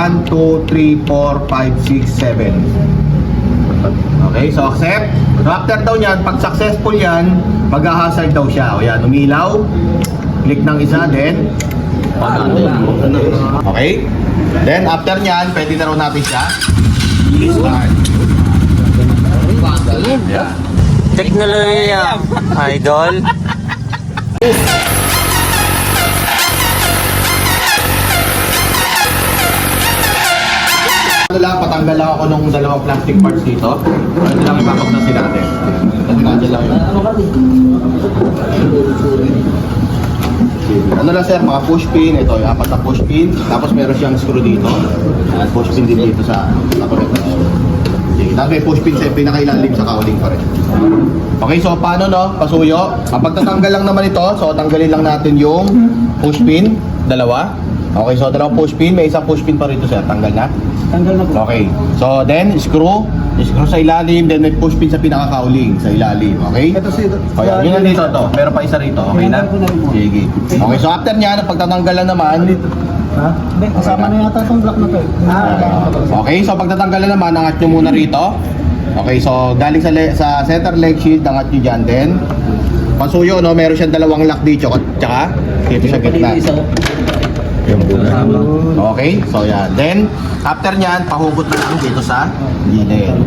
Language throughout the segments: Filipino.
1, 2, 3, 4, 5, 6, 7. Okay, so accept. So after daw nyan, pag successful yan, mag-hazard daw siya. O yan, umilaw. Click ng isa, then okay. Then after nyan, pwede na raw natin siya i-start. Yeah. Teknolohiya, idol. Ano lang, patanggal lang ako nung dalawang plastic parts dito. Ano lang ipapagnasin natin. Kasi nandiyan lang yun. Ano lang sir, mga push pin. Ito, yung apat na push pin. Tapos meron siyang screw dito. At push pin din dito sa connection. Sige, tapos may push pin sa pinakailalim sa cowling pa rin. Okay, so paano no? Pasuyo. Kapag tatanggal lang naman ito, so tanggalin lang natin yung push pin. Dalawa. Okay, so dalawang push pin. May isang push pin pa rito sir. Tanggal na? Tanggal na po. Okay. So then, screw sa ilalim, then may push pin sa pinaka-cowling sa ilalim. Okay? Ito si... O yan, yun nandito to. Meron pa isa rito. Okay na? Sige. Okay, so after nyan, pagtatanggalan naman, Ha? Hindi, kasama na yata itong block na to. okay, so pagtatanggalan naman, angat nyo muna rito. Okay, so galing sa center leg shield, angat nyo dyan din. Pasuyo, no? Meron siyang dalawang lock dito, tsaka dito sa gitna. Okay, so yan. Then, after nyan, pahugot na lang dito sa gilid.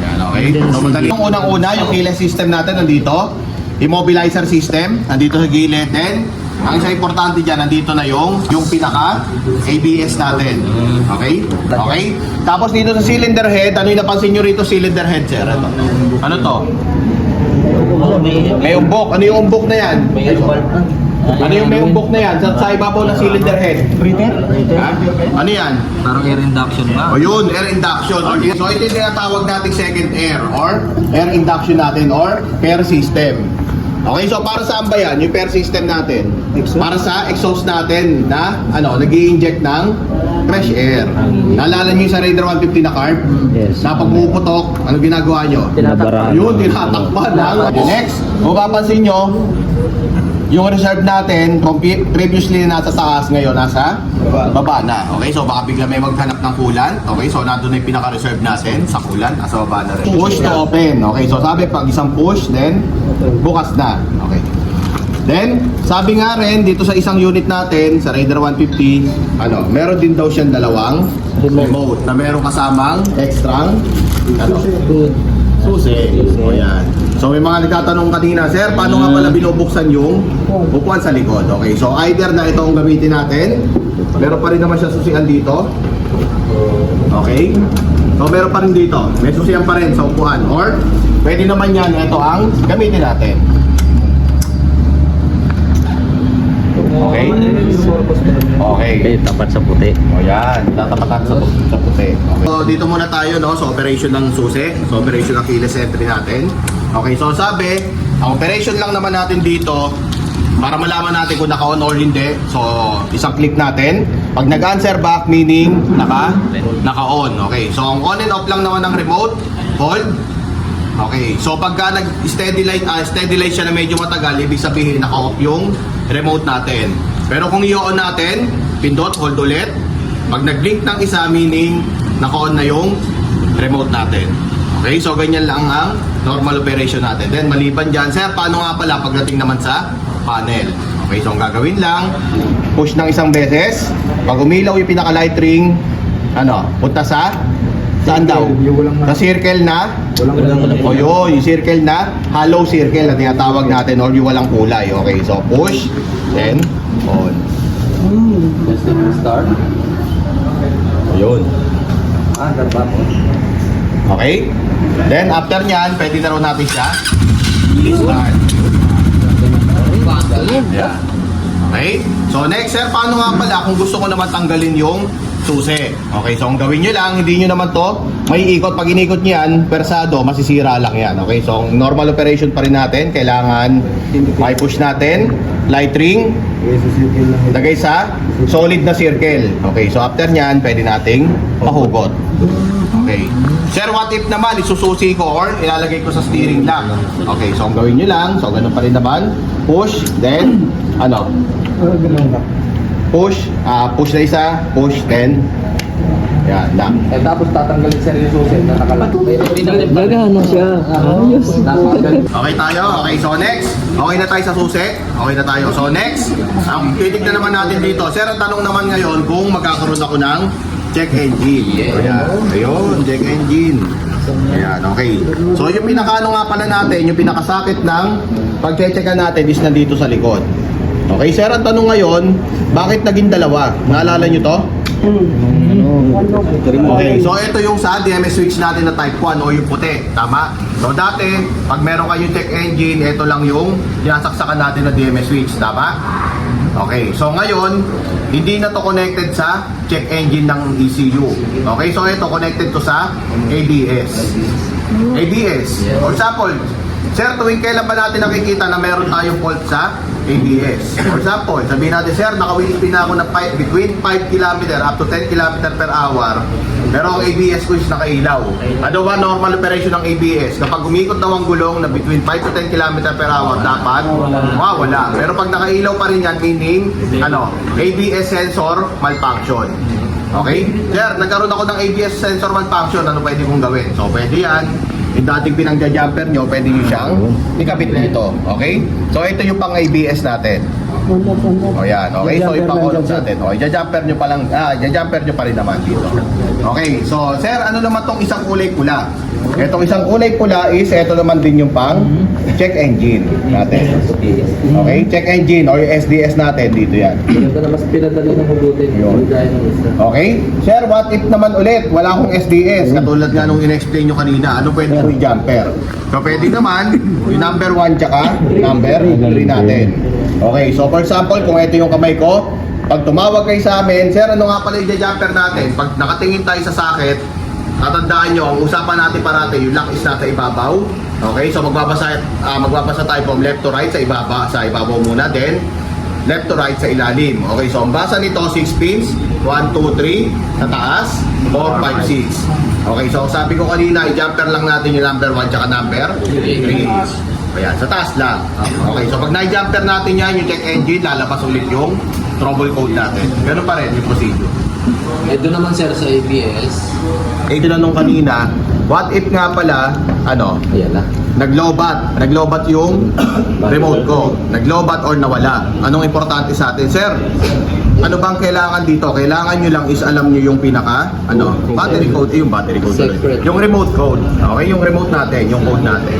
Yan, okay. So, madali. Yung unang-una, yung keyless system natin nandito. Immobilizer system, nandito sa gilid. Then, ang isa importante dyan, nandito na yung pinaka ABS natin. Okay? Okay? Tapos dito sa cylinder head, ano yung napansin nyo rito cylinder head, sir? Ano to? May umbok. Ano yung umbok na yan? Ano yung may umbok na yan? Sa ibabaw ng cylinder head? Breather? Ha? Ano yan? Parang air induction ba? O yun, air induction. So ito yung tinatawag natin second air or air induction natin or pair system. Okay, so para saan ba yan? Yung pair system natin? Para sa exhaust natin na nag-i-inject ng fresh air. Naalala nyo yung sa Raider 150 na carb? Yes. Na pag pumuputok, ano ginagawa nyo? Yun, tinatakpan na. Next, kung mapapansin nyo, yung reserve natin, previously nasa taas, ngayon nasa baba na. Okay, so baka bigla may maghanap ng coolant. Okay, so nandun na yung pinaka-reserve natin sa coolant, nasa baba na rin. Push to open. Okay, so sabi pag isang push, then bukas na. Okay. Then, sabi nga rin, dito sa isang unit natin, sa Raider 150, meron din daw siyang dalawang remote na meron kasamang extra susi. O yan. So may mga nagtatanong kanina, sir, paano nga pala binubuksan yung upuan sa likod? Okay, so either na ito ang gamitin natin, meron pa rin naman siya susian dito. Okay? So meron pa rin dito, may susian pa rin sa upuan. Or, pwede naman yan, ito ang gamitin natin. Okay? Okay. Tapat sa puti. O yan, tatapatan sa puti. Okay. So dito muna tayo sa operation ng susi, sa operation ng keyless entry natin. Okay, so sabi, ang operation lang naman natin dito para malaman natin kung naka-on or hindi. So isang click natin. Pag nag-answer back, meaning naka-on. Okay, so ang on and off lang naman ng remote, hold. Okay, so pagka nag-steady light siya na medyo matagal, ibig sabihin naka-off yung remote natin. Pero kung i-on natin, pindot, hold ulit. Pag nag-blink ng isa, meaning naka-on na yung remote natin. Okay, so ganyan lang ang normal operation natin. Then maliban dyan, sir, paano nga pala pagdating naman sa panel? Okay, so ang gagawin lang, push ng isang beses. Pag umilaw yung pinaka-light ring, punta sa saan daw? Sa circle na? O yun, yung circle na hollow circle na tinatawag natin or yung walang kulay. Okay, so push, then on. Start. O yun. Okay? Then after nyan, pwede na rin natin siya i-start. Yeah. Okay? So next, sir, paano nga pala kung gusto ko naman tanggalin yung susi? Okay, so ang gawin nyo lang, hindi nyo naman to may ikot. Pag inikot nyo yan, persado, masisira lang yan. Okay, so ang normal operation pa rin natin, kailangan may push natin, light ring, lagay sa solid na circle. Okay, so after nyan, pwede nating pahugot. Okay. Sir, what if naman isususi ko or ilalagay ko sa steering lang? Okay, so ang gawin nyo lang, so ganun pa rin naman, push, then push na isa, push, then yan, lock. Tapos tatanggalin sir yung susi na nakalagay. Gagana siya. Ayos. Okay tayo? Okay, so next. Okay na tayo sa susi. Okay na tayo. So next, ang titignan naman natin dito. Sir, ang tanong naman ngayon kung magkakaroon ako ng check engine. Ayan. Ayun, check engine. Ayan, okay. So yung pinakaano nga pala natin, yung pinakasakit ng pag-checkan natin is nandito sa likod. Okay, sir, ang tanong ngayon, bakit naging dalawa? Naalala nyo to? Okay, so ito yung sa DMS switch natin na type 1 o yung puti, tama? So dati, pag meron kayong check engine, ito lang yung sinasaksakan natin na DMS switch, tama? Okay, so ngayon, hindi na to connected sa check engine ng ECU. Okay, so ito connected to sa ABS. ABS. For example, sir, tuwing kailan ba natin nakikita na meron tayong fault sa ABS? For example, sabihin natin, sir, naka-wheelspin na ako na between 5 km up to 10 km per hour. Pero ang ABS ko is nakailaw. Ano ba normal operation ng ABS? Kapag umikot daw ang gulong na between 5 to 10 km per hour, dapat wala. Pero pag nakailaw pa rin yan, meaning, ABS sensor malfunction. Okay? Sir, nagkaroon ako ng ABS sensor malfunction, ano pwede kong gawin? So, pwede yan. Yung dating pinangja-jumper nyo, pwede nyo siyang ikabit dito. Okay? So, ito yung pang ABS natin. O yan, okay? So, yung pang on natin. O, jumper nyo pa lang, jumper nyo pa rin naman dito. Okay, so, sir, ano naman tong isang kulay pula? Itong isang kulay pula is, ito naman din yung pang check engine natin. Okay, check engine o yung SDS natin, dito yan. Ito na mas pinadali ng hugutin. Yun. Okay? Sir, what if naman ulit, wala akong SDS, katulad nga nung in-explain nyo kanina, ano pwede ko yung jumper? So, pwede naman, yung number 1 tsaka number 3 natin. Okay, so for example, kung ito yung kamay ko, pag tumawag kayo sa amin, sir, ano nga pala yung jumper natin? Pag nakatingin tayo sa socket, tatandaan nyo, ang usapan natin parati, yung lock is nasa ibabaw. Okay, so magbabasa tayo from left to right sa ibabaw muna, then left to right sa ilalim. Okay, so ang basa nito 6 pins, 1, 2, 3 sa taas, 4, 5, 6. Okay, so sabi ko kanina, i-jumper lang natin yung number 1 tsaka number 3. Ayan, sa taas lang. Okay, so pag na-jumper natin yan, yung check engine, lalabas ulit yung trouble code natin. Ganun pa rin yung procedure. Ito naman sir sa ABS. Tinanong kanina, what if nga pala, Ayan na. naglobat yung remote ko. Naglobat or nawala. Anong importante sa atin, sir? Ano bang kailangan dito? Kailangan nyo lang is alam nyo yung pinaka, battery code, yung battery code. Secret. Yung remote code. Okay, yung remote natin, yung code natin.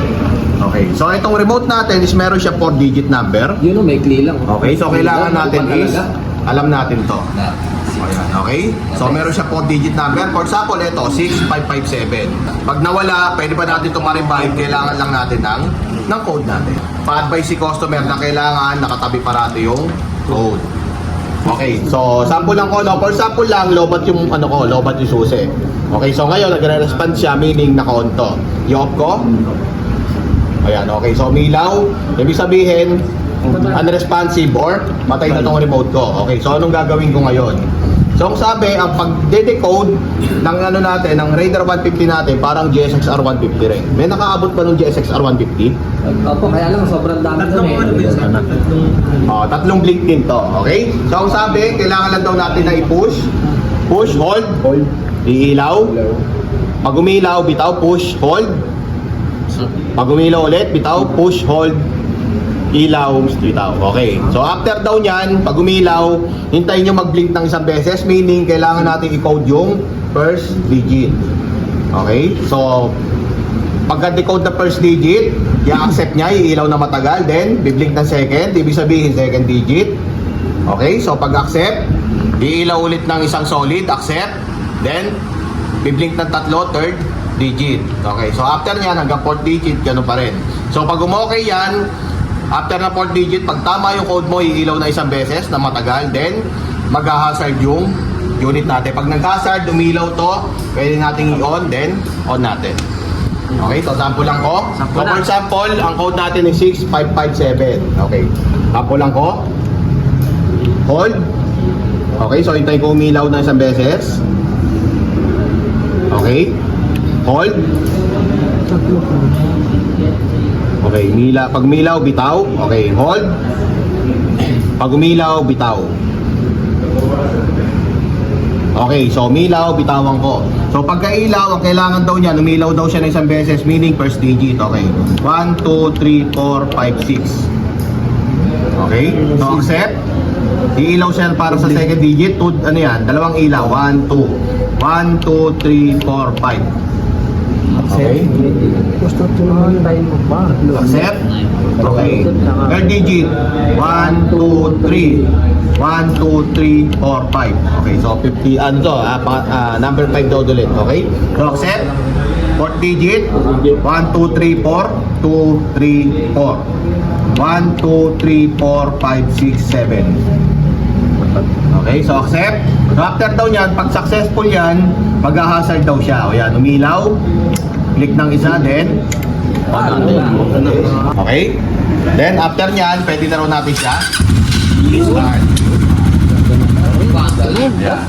Okay, so itong remote natin is meron siya 4-digit number. Yun o, may kli lang. Okay, so kailangan natin is, alam natin to. Na. Ayan, okay? So meron siya 4-digit number. For example, ito, 6557. Pag nawala, pwede pa natin itong ma-revive. Kailangan lang natin ng code natin. Pa-advise si customer na kailangan nakatabi parati yung code. Okay, so sample lang ko, no? For example lang, lobat yung lobat yung susi. Okay, so ngayon nagre-respond siya, meaning naka-on to. I-off ko. Ayan, okay, so umilaw. Ibig sabihin, unresponsive or matay na tong remote ko. Okay, so anong gagawin ko ngayon? So ang sabi, ang pag-decode ng natin, ng Raider 150 natin, parang GSX-R 150 rin. May nakaabot ba ng GSX-R 150? Opo, kaya lang sobrang dami doon eh. Tatlong blink din to, okay? So ang sabi, kailangan lang daw natin na i-push, hold, iilaw. Pag umilaw, bitaw, push, hold. Pag umilaw ulit, bitaw, push, hold, ilaw, bitaw. Okay. So after daw niyan, pag umilaw, hintayin nyo mag-blink ng isang beses, meaning kailangan natin i-code yung first digit. Okay? So pagka-decode na first digit, i-accept niya, iilaw na matagal, then biblink ng second, ibig sabihin second digit. Okay? So pag-accept, iilaw ulit ng isang solid, accept, then biblink ng tatlo, third digit. Okay, so after nyan, hanggang 4th digit, gano'n pa rin. So pag umokay yan, after na 4th digit, pag tama yung code mo, iilaw na isang beses na matagal, then mag-hazard yung unit natin. Pag nag-hazard, umilaw to, pwede natin i-on, then on natin. Okay, so sample lang ko. So for example, ang code natin is 6557. Okay, sample lang ko. Hold. Okay, so hintay ko umilaw na isang beses. Okay. Hold. Okay, pag umilaw, bitaw. Okay, hold. Pag umilaw, bitaw. Okay, so umilaw, bitawan ko. So pagka ilaw, ang kailangan daw niya, umilaw daw siya ng isang beses, meaning first digit. Okay. 1, 2, 3, 4, 5, 6. Okay, so accept. Iilaw siya para sa second digit. Ano yan? Dalawang ilaw. 1, 2. 1, 2, 3, 4, 5. Okay. Gusto ko naman tayo ba? Accept. Okay. Third digit. 1, 2, 3. 1, 2, 3, 4, 5. Okay, so 50, ano to, number 5 daw ulit, okay? So accept. Fourth digit. 1, 2, 3, 4. 2, 3, 4. 1, 2, 3, 4, 5, 6, 7. Okay, so accept. So after daw niyan, pag successful yan, mag-hazard daw siya. O yan, umilaw. Click ng isa, then okay? Then after niyan, pwede na raw natin siya i-start. Yeah.